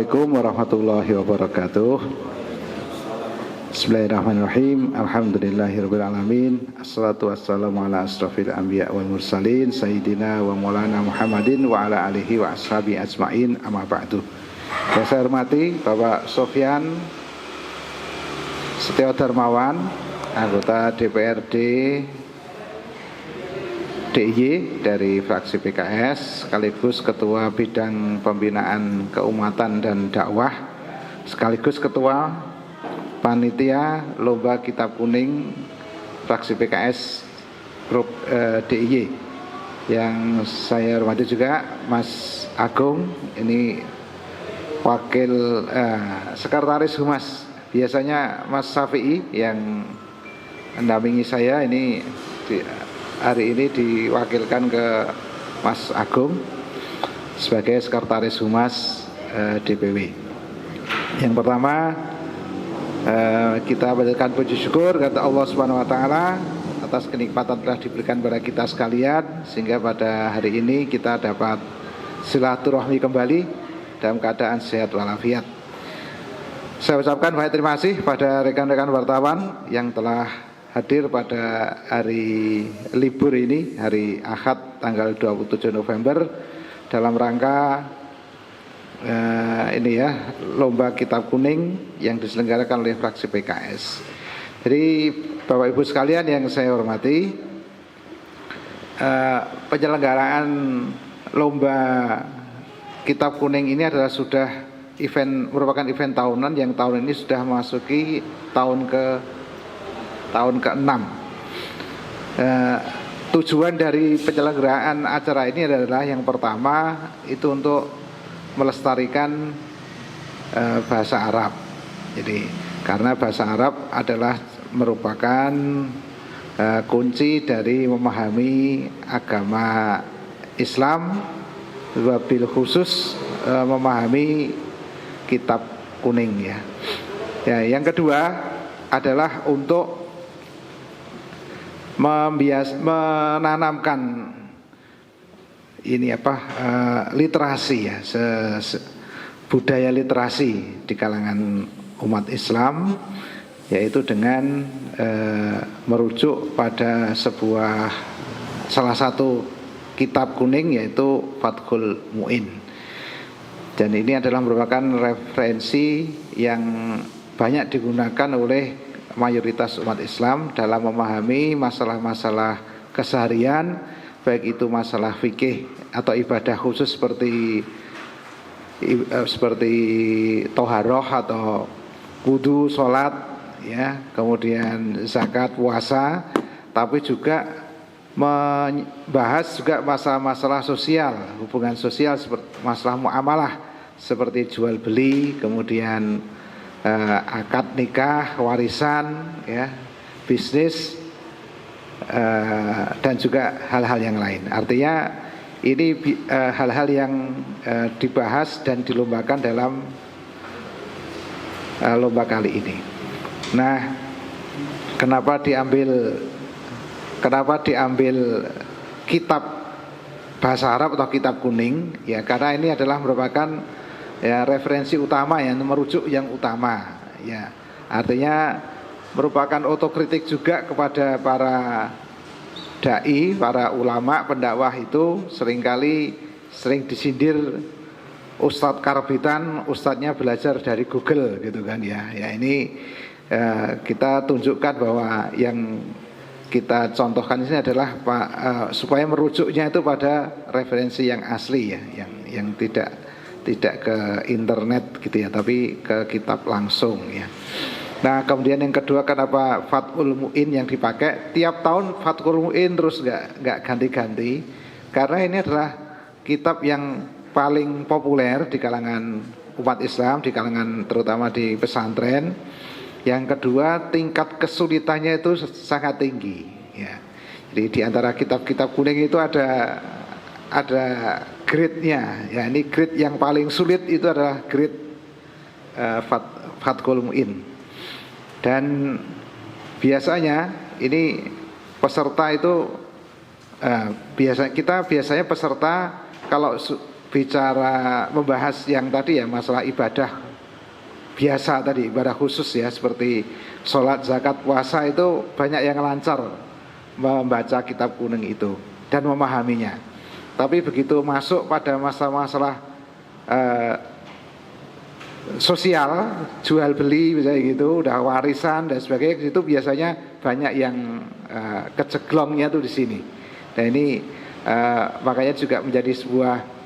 Assalamualaikum warahmatullahi wabarakatuh. Bismillahirrahmanirrahim. Alhamdulillahirabbil alamin. Assalatu wassalamu ala asrofil anbiya wal mursalin sayyidina wa maulana Muhammadin wa ala alihi wa ashabi ajmain, amma ba'du. Yang saya hormati Bapak Sofyan Setio Darmawan, anggota DPRD DIY dari fraksi PKS, sekaligus Ketua Bidang Pembinaan Keumatan dan Dakwah, sekaligus Ketua Panitia Lomba Kitab Kuning fraksi PKS Grup DIY. Yang saya hormati juga Mas Agung, ini Wakil Sekretaris Humas. Biasanya Mas Syafi'i yang mendampingi saya, ini hari ini diwakilkan ke Mas Agung sebagai Sekretaris Humas DPW. Yang pertama, kita panjatkan puji syukur kepada Allah Subhanahu wa taala atas kenikmatan telah diberikan kepada kita sekalian, sehingga pada hari ini kita dapat silaturahmi kembali dalam keadaan sehat walafiat. Saya ucapkan banyak terima kasih pada rekan-rekan wartawan yang telah hadir pada hari libur ini, hari Ahad tanggal 27 November, dalam rangka Lomba Kitab Kuning yang diselenggarakan oleh fraksi PKS. Jadi Bapak Ibu sekalian yang saya hormati, penyelenggaraan Lomba Kitab Kuning ini adalah merupakan event tahunan yang tahun ini sudah memasuki tahun ke-6. Tujuan dari penyelenggaraan acara ini adalah yang pertama itu untuk melestarikan bahasa Arab. Jadi karena bahasa Arab adalah merupakan kunci dari memahami agama Islam, wabil khusus memahami Kitab Kuning ya. Yang kedua adalah untuk menanamkan literasi ya, budaya literasi di kalangan umat Islam, yaitu dengan merujuk pada salah satu kitab kuning, yaitu Fathul Mu'in. Dan ini adalah merupakan referensi yang banyak digunakan oleh mayoritas umat Islam dalam memahami masalah-masalah keseharian, baik itu masalah fikih atau ibadah khusus seperti toharoh atau wudu, sholat, ya, kemudian zakat, puasa, tapi juga membahas juga masalah-masalah sosial, hubungan sosial, seperti masalah muamalah seperti jual beli, kemudian akad nikah, warisan, ya, bisnis, dan juga hal-hal yang lain. Artinya ini hal-hal yang dibahas dan dilombakan dalam lomba kali ini. Nah, kenapa diambil kitab bahasa Arab atau kitab kuning? Ya, karena ini adalah merupakan referensi utama, yang merujuk yang utama ya. Artinya merupakan otokritik juga kepada para dai, para ulama pendakwah itu sering disindir ustadz karbitan, ustadznya belajar dari Google gitu kan ya. Ya, ini kita tunjukkan bahwa yang kita contohkan ini adalah supaya merujuknya itu pada referensi yang asli ya, yang tidak ke internet gitu ya, tapi ke kitab langsung ya. Nah, kemudian yang kedua, kenapa Fathul Mu'in yang dipakai? Tiap tahun Fathul Mu'in terus nggak ganti-ganti, karena ini adalah kitab yang paling populer di kalangan umat Islam, di kalangan terutama di pesantren. Yang kedua, tingkat kesulitannya itu sangat tinggi ya. Jadi di antara kitab-kitab kuning itu ada grade-nya ya. Ini grade yang paling sulit itu adalah grade Fathul Mu'in. Dan biasanya ini peserta itu biasanya peserta kalau bicara membahas yang tadi ya, masalah ibadah biasa tadi, ibadah khusus ya, seperti sholat, zakat, puasa, itu banyak yang lancar membaca kitab kuning itu dan memahaminya. Tapi begitu masuk pada masalah-masalah sosial, jual beli misalnya gitu, udah warisan dan sebagainya, itu biasanya banyak yang keceglongnya tuh di sini. Dan ini makanya juga menjadi sebuah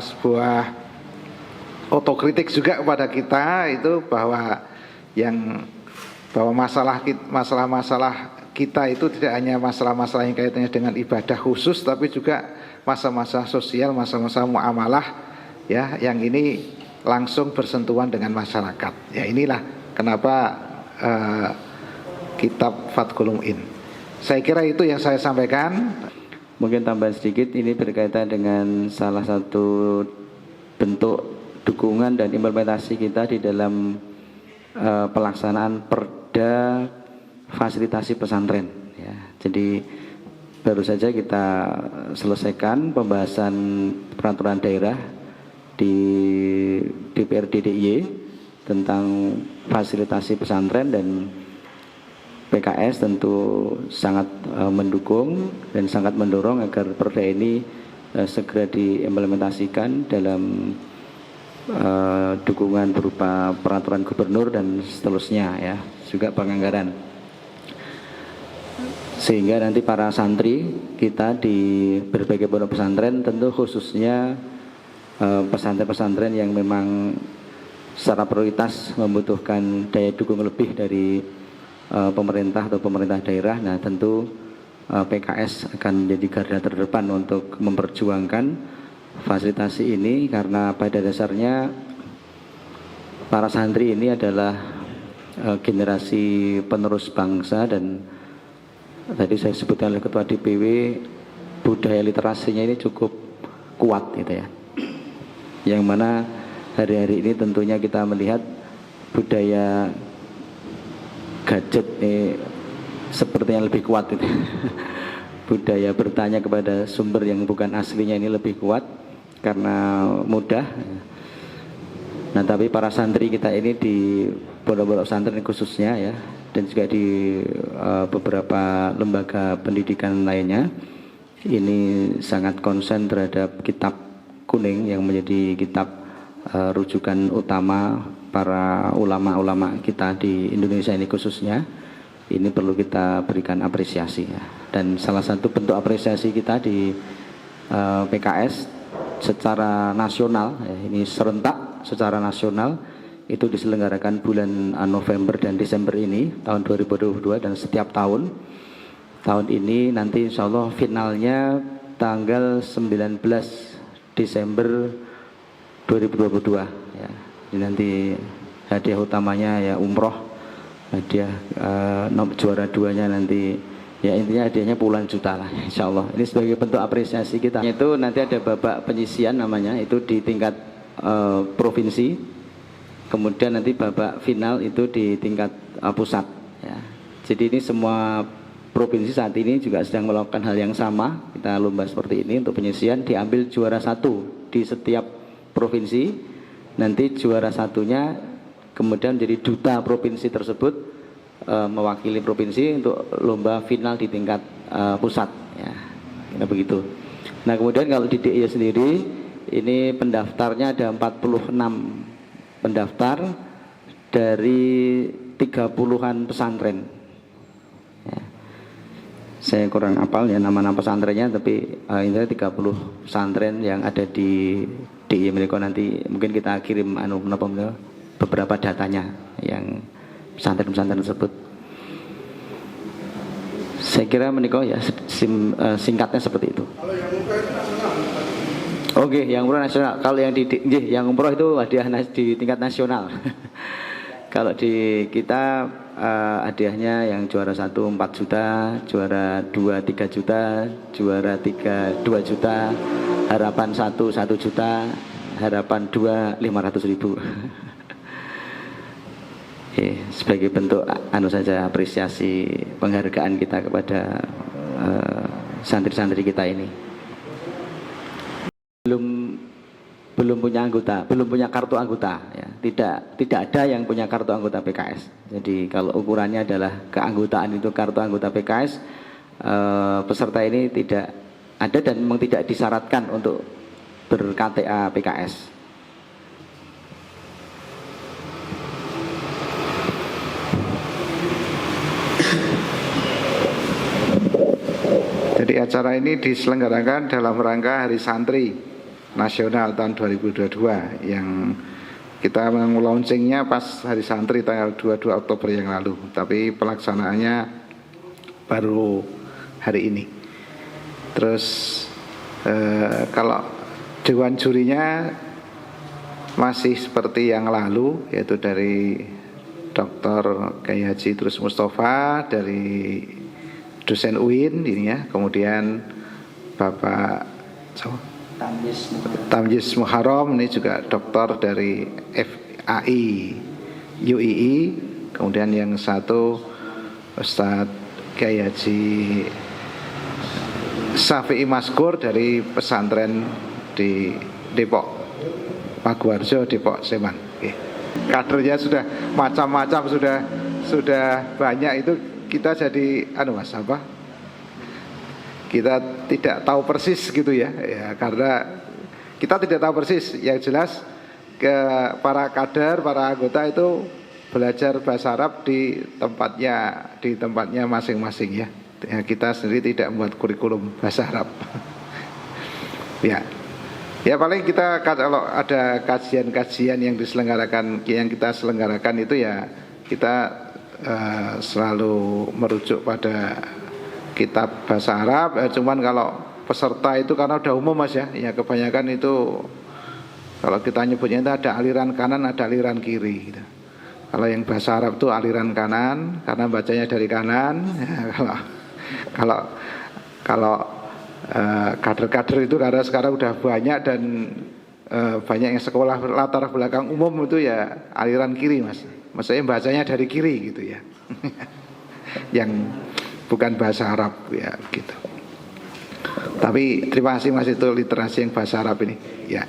sebuah otokritik juga kepada kita itu, bahwa masalah-masalah kita itu tidak hanya masalah-masalah yang kaitannya dengan ibadah khusus, tapi juga masalah-masalah sosial, masalah-masalah muamalah ya, yang ini langsung bersentuhan dengan masyarakat. Ya, inilah kenapa kitab Fathul Mu'in. Saya kira itu yang saya sampaikan. Mungkin tambahan sedikit, ini berkaitan dengan salah satu bentuk dukungan dan implementasi kita di dalam pelaksanaan perda fasilitasi pesantren ya. Jadi baru saja kita selesaikan pembahasan peraturan daerah di DPRD DIY tentang fasilitasi pesantren, dan PKS tentu sangat mendukung dan sangat mendorong agar perda ini segera diimplementasikan dalam dukungan berupa peraturan gubernur dan seterusnya ya, juga penganggaran, sehingga nanti para santri kita di berbagai pondok pesantren, tentu khususnya pesantren-pesantren yang memang secara prioritas membutuhkan daya dukung lebih dari pemerintah atau pemerintah daerah, nah tentu PKS akan menjadi garda terdepan untuk memperjuangkan fasilitasi ini, karena pada dasarnya para santri ini adalah generasi penerus bangsa, dan tadi saya sebutkan oleh Ketua DPW, budaya literasinya ini cukup kuat gitu ya, yang mana hari-hari ini tentunya kita melihat budaya gadget ini sepertinya lebih kuat gitu. Budaya bertanya kepada sumber yang bukan aslinya ini lebih kuat karena mudah. Nah, tapi para santri kita ini di pondok-pondok pesantren khususnya ya, dan juga di beberapa lembaga pendidikan lainnya, ini sangat konsen terhadap kitab kuning yang menjadi kitab rujukan utama para ulama-ulama kita di Indonesia ini khususnya. Ini perlu kita berikan apresiasi ya. Dan salah satu bentuk apresiasi kita di PKS secara nasional ya, ini serentak secara nasional, itu diselenggarakan bulan November dan Desember ini tahun 2022, dan setiap tahun ini nanti insya Allah finalnya tanggal 19 Desember 2022 ya. Ini nanti hadiah utamanya ya umroh, hadiah juara duanya nanti ya, intinya hadiahnya puluhan juta lah insya Allah. Ini sebagai bentuk apresiasi kita. Itu nanti ada babak penyisian namanya, itu di tingkat provinsi, kemudian nanti babak final itu di tingkat pusat ya. Jadi ini semua provinsi saat ini juga sedang melakukan hal yang sama, kita lomba seperti ini untuk penyisian, diambil juara satu di setiap provinsi, nanti juara satunya kemudian jadi duta provinsi tersebut, mewakili provinsi untuk lomba final di tingkat pusat ya, kira begitu. Nah, kemudian kalau di DIY sendiri ini pendaftarnya ada 46 pendaftar dari 30-an pesantren ya. Saya kurang hafal ya nama-nama pesantrennya, tapi ini 30 pesantren yang ada di DIY mereka. Nanti mungkin kita kirim beberapa datanya yang pesantren-pesantren tersebut. Saya kira menikah ya singkatnya seperti itu. Kalau yang umroh itu nasional. Oke, yang umroh nasional. Kalau yang umroh itu hadiah di tingkat nasional. Kalau di kita hadiahnya yang juara 1 4 juta, juara 2 3 juta, juara 3 2 juta, harapan 1 juta, harapan 2 500.000. Sebagai bentuk saja apresiasi penghargaan kita kepada santri-santri kita ini. belum punya anggota, belum punya kartu anggota ya. Tidak ada yang punya kartu anggota PKS. Jadi kalau ukurannya adalah keanggotaan itu kartu anggota PKS, peserta ini tidak ada dan memang tidak disyaratkan untuk ber-KTA PKS. Jadi acara ini diselenggarakan dalam rangka Hari Santri Nasional tahun 2022 yang kita launchingnya pas Hari Santri tanggal 22 Oktober yang lalu, tapi pelaksanaannya baru hari ini. Terus kalau dewan jurinya masih seperti yang lalu, yaitu dari Dr. Kiai Haji Idrus Mustafa dari dosen UIN ini ya, kemudian Bapak Tamyiz Muharram ini juga doktor dari FAI UII, kemudian yang satu Ustadz Kiai Haji Syafi'i Maskur dari pesantren di Depok Paguarjo, Depok Sleman. Kadernya sudah macam-macam, sudah banyak, itu kita jadi kita tidak tahu persis gitu ya, karena kita tidak tahu persis. Yang jelas para kader, para anggota itu belajar bahasa Arab di tempatnya masing-masing ya. Kita sendiri tidak membuat kurikulum bahasa Arab. Ya paling kita kalau ada kajian-kajian yang kita selenggarakan itu ya kita selalu merujuk pada kitab bahasa Arab. Cuman kalau peserta itu karena udah umum Mas ya kebanyakan itu kalau kita nyebutnya itu ada aliran kanan, ada aliran kiri gitu. Kalau yang bahasa Arab itu aliran kanan karena bacanya dari kanan ya, kalau kader-kader itu karena sekarang udah banyak dan banyak yang sekolah latar belakang umum itu ya aliran kiri Mas. Maksudnya bacanya dari kiri gitu ya. Yang bukan bahasa Arab ya gitu. Tapi terima kasih Mas, itu literasi yang bahasa Arab ini ya.